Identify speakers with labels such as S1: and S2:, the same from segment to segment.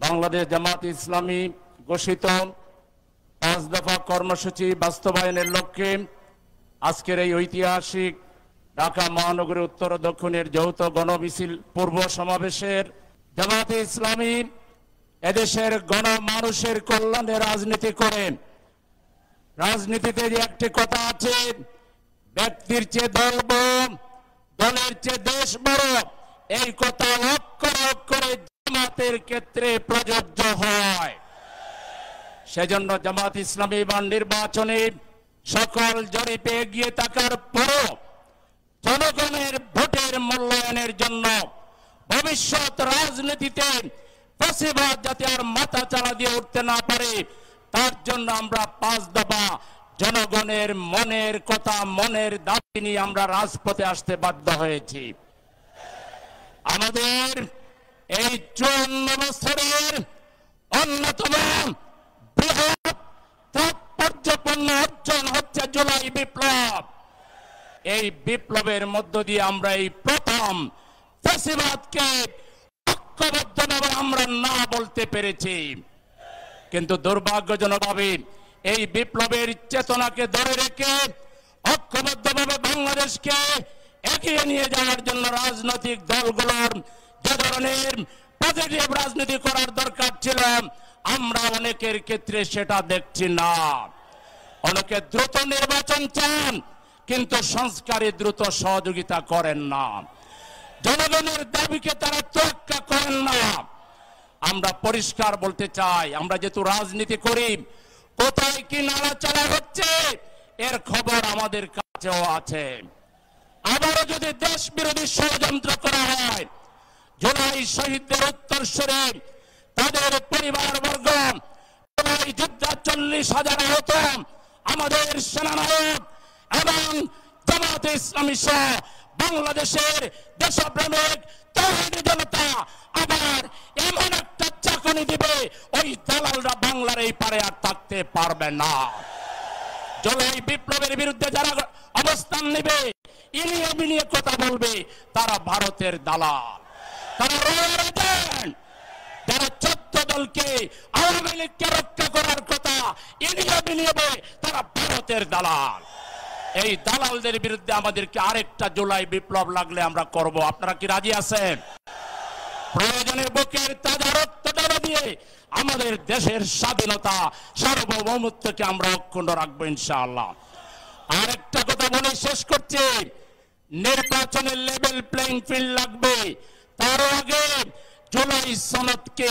S1: বাংলাদেশ জামাত ইসলামী ঘোষিত 5 দফা কর্মসূচি বাস্তবায়নের লক্ষ্যে আজকের এই ঐতিহাসিক ঢাকা মহানগরী উত্তর ও দক্ষিণের যৌথ গণমিছিল পূর্ব সমাবেশের জামাতে ইসলামী এদেশের গণমানুষের কল্যাণে রাজনীতি করেন। রাজনীতিতে যে একটি কথা আছে, ব্যক্তির চেয়ে দল বড়, দলের চেয়ে দেশ বড়, এই কথা অক্ষরে অক্ষরে জামাতের ক্ষেত্রে প্রযোজ্য হয়। সেজন্য জামাত ইসলামী বা নির্বাচনে সকল জরিপে এগিয়ে থাকার পরও জনগণের ভোটের মূল্যায়নের জন্য ভবিষ্যৎ রাজনীতিতে ফ্যাসিবাদ যাতে আর মাথা চাড়া দিয়ে উঠতে না পারে, তার জন্য আমরা 5 দফা জনগণের মনের কথা, মনের দাবি নিয়ে আমরা রাজপথে আসতে বাধ্য হয়েছি। আমাদের এই 54 বছরের অন্যতম বৃহৎ তাৎপর্যপূর্ণ অর্জন হচ্ছে জুলাই বিপ্লব। এই বিপ্লবের মধ্য দিয়ে আমরা এই প্রথম ফ্যাসিবাদকে ঐক্যবদ্ধভাবে আমরা না বলতে পেরেছি। কিন্তু দুর্ভাগ্যজনকভাবে এই বিপ্লবের চেতনাকে ধরে রেখে ঐক্যবদ্ধভাবে বাংলাদেশকে এগিয়ে নিয়ে যাওয়ার জন্য রাজনৈতিক দলগুলোর যে ধরনের পজিটিভ রাজনীতি করার দরকার ছিল, আমরা অনেকের ক্ষেত্রে সেটা দেখছি না। অনেকে দ্রুত নির্বাচন চান, কিন্তু সংস্কারে দ্রুত সহযোগিতা করেন না। জনগণের দাবিকে তারা তোয়াক্কা করেন না। আমরা পরিষ্কার বলতে চাই, আমরা যেহেতু রাজনীতি করি, কোথায় কি নাড়াচাড়া হচ্ছে এর খবর আমাদের কাছেও আছে। আবারও যদি দেশ বিরোধী ষড়যন্ত্র করা হয়, জুলাই শহীদদের উত্তরসূরি তাদের পরিবারবর্গ, জুলাই যুদ্ধে 40,000 আহত আমাদের সেনানায়ক এবং জামাতে ইসলামী সহ বাংলাদেশের দেশপ্রেমিক তৌহিদি জনতা আবার এমন একটা চাকনি দিবে, ওই দালালরা বাংলার এই পারে আর থাকতে পারবে না। জুলাই বিপ্লবের বিরুদ্ধে যারা অবস্থান নেবে, ইনিয়ে বিনিয়ে কথা বলবে, তারা ভারতের দালাল, তারা রয়ের এজেন্ট। যারা 14 দলকে আওয়ামী লীগকে রক্ষা করার কথা ইনিয়ে বিনিয়ে, তারা ভারতের দালাল। এই দালালদের বিরুদ্ধে আমাদেরকে আরেকটা জুলাই বিপ্লব লাগলে আমরা করব। আপনারা কি রাজি আছেন? প্রয়োজনে বুকের তাজা রক্তটা দিয়ে আমাদের দেশের স্বাধীনতা, সার্বভৌমত্বকে আমরা অক্ষুণ্ণ রাখবো ইনশাআল্লাহ। আরেকটা কথা বলে শেষ করছি, নির্বাচনের লেভেল প্লেইং ফিল্ড লাগবে। তার আগে জুলাই সনদকে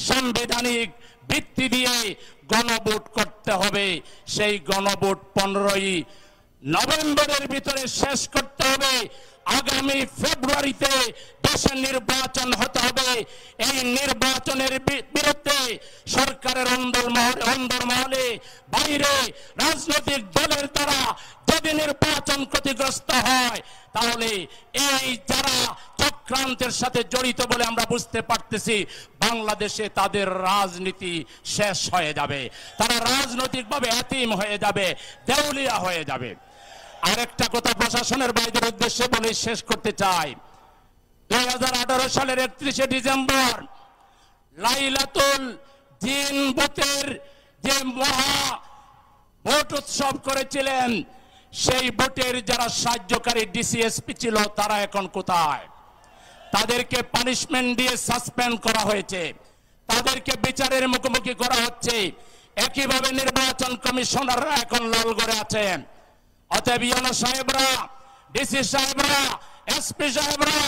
S1: সাংবিধানিক ভিত্তি দিয়ে গণভোট করতে হবে। সেই গণভোট 15ই নভেম্বরের ভিতরে শেষ করতে হবে। আগামী ফেব্রুয়ারিতে দেশে নির্বাচন হতে হবে। এই নির্বাচনের বিরুদ্ধে সরকারের অন্দরমহলে বাইরে রাজনৈতিক দলের দ্বারা যদি নির্বাচন ক্ষতিগ্রস্ত হয়, তাহলে এই যারা চক্রান্তের সাথে জড়িত বলে আমরা বুঝতে পারতেছি, বাংলাদেশে তাদের রাজনীতি শেষ হয়ে যাবে। তারা রাজনৈতিকভাবে এতিম হয়ে যাবে, দেউলিয়া হয়ে যাবে। আরেকটা কথা প্রশাসনের বাইরের উদ্দেশ্যে বলে শেষ করতে চাই। 2018 সালের 31শে ডিসেম্বর লাইলাতুল জিন ভোটের যে মহা ভোট উৎসব করেছিলেন, সেই ভোটের যারা সাহায্যকারী ডিসিএসপি ছিল, তারা এখন কোথায়? তাদেরকে পানিশমেন্ট দিয়ে সাসপেন্ড করা হয়েছে, তাদেরকে বিচারের মুখোমুখি করা হচ্ছে। একইভাবে নির্বাচন কমিশনাররা এখন লালগড়ে আছেন। অতএব ইউনো সাহেবরা, ডিসি সাহেবরা, এসপি সাহেবরা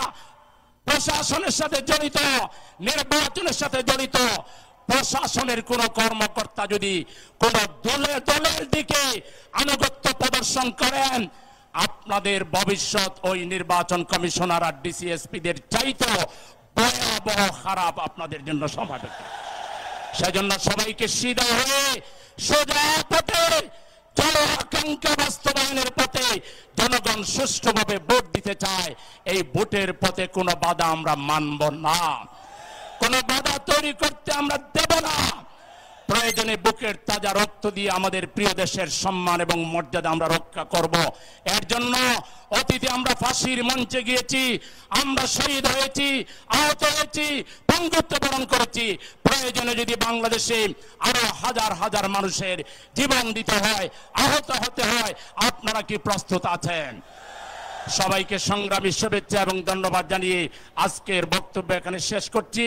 S1: প্রশাসনের সাথে জড়িত, নির্বাচনের সাথে জড়িত প্রশাসনের কোন কর্মকর্তা যদি কোন দলের দিকে আনুগত্য প্রদর্শন করেন, আপনাদের ভবিষ্যৎ ওই নির্বাচন কমিশনার আর ডিসিএসপিদের চাইতে ভয়াবহ খারাপ আপনাদের জন্য সমাবেশ। সেজন্য সবাইকে সিধা হয়ে সোজা পথে জনআকাঙ্ক্ষা বাস্তবায়নের পথে জনগণ সুষ্ঠুভাবে ভোট দিতে চায়। এই ভোটের পথে কোনো বাধা আমরা মানব না, কোনো বাধা তৈরি করতে আমরা দেব না। প্রয়োজনে বুকের তাজা রক্ত দিয়ে আমাদের প্রিয় দেশের সম্মান এবং মর্যাদা আমরা রক্ষা করব। এর জন্য অতীতে আমরা ফাঁসির মঞ্চে গিয়েছি, আমরা শহীদ হয়েছি, আহত হয়েছি, বঙ্গত্ব বরণ করেছি। প্রয়োজনে যদি বাংলাদেশে আরো হাজার হাজার মানুষের জীবন দিতে হয়, আহত হতে হয়, আপনারা কি প্রস্তুত আছেন? সবাইকে সংগ্রামী শুভেচ্ছা এবং ধন্যবাদ জানিয়ে আজকের বক্তব্য এখানে শেষ করছি।